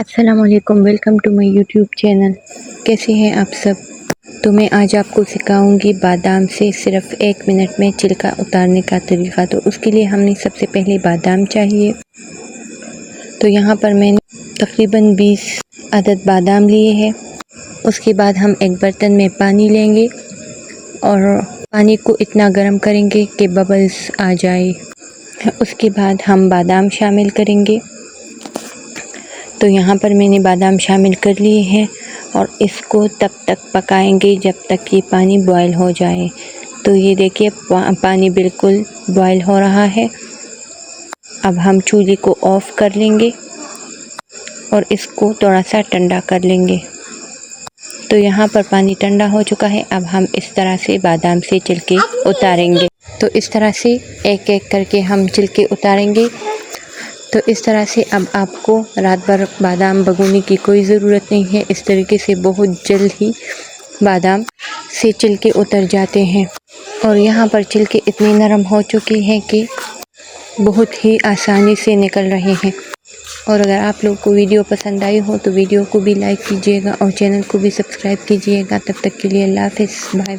अस्सलामुअलैकुम, welcome to my YouTube channel. कैसे हैं आप सब? तो मैं आज आपको सिखाऊंगी बादाम से सिर्फ 1 मिनट में छिलका उतारने का तरीका। तो उसके लिए हमने सबसे पहले बादाम चाहिए। तो यहाँ पर मैंने तकरीबन 20 अदद बादाम लिए हैं। उसके बाद हम एक बर्तन में पानी लेंगे और पानी को इतना गर्म करेंगे कि बबल्स आ जाए। उसके बाद हम बादाम शामिल करेंगे। तो यहाँ पर मैंने बादाम शामिल कर लिए हैं और इसको तब तक पकाएंगे जब तक ये पानी बॉयल हो जाए। तो ये देखिए पानी बिल्कुल बॉयल हो रहा है। अब हम चूल्हे को ऑफ़ कर लेंगे और इसको थोड़ा सा ठंडा कर लेंगे। तो यहाँ पर पानी ठंडा हो चुका है। अब हम इस तरह से बादाम से छिलके उतारेंगे। तो इस तरह से एक एक करके हम छिलके उतारेंगे। तो इस तरह से अब आपको रात भर बादाम भिगोने की कोई ज़रूरत नहीं है। इस तरीके से बहुत जल्द ही बादाम से छिलके उतर जाते हैं। और यहाँ पर छिलके इतने नरम हो चुके हैं कि बहुत ही आसानी से निकल रहे हैं। और अगर आप लोग को वीडियो पसंद आई हो तो वीडियो को भी लाइक कीजिएगा और चैनल को भी सब्सक्राइब कीजिएगा। तब तक के लिए अल्लाह हाफ़िज़, बाय।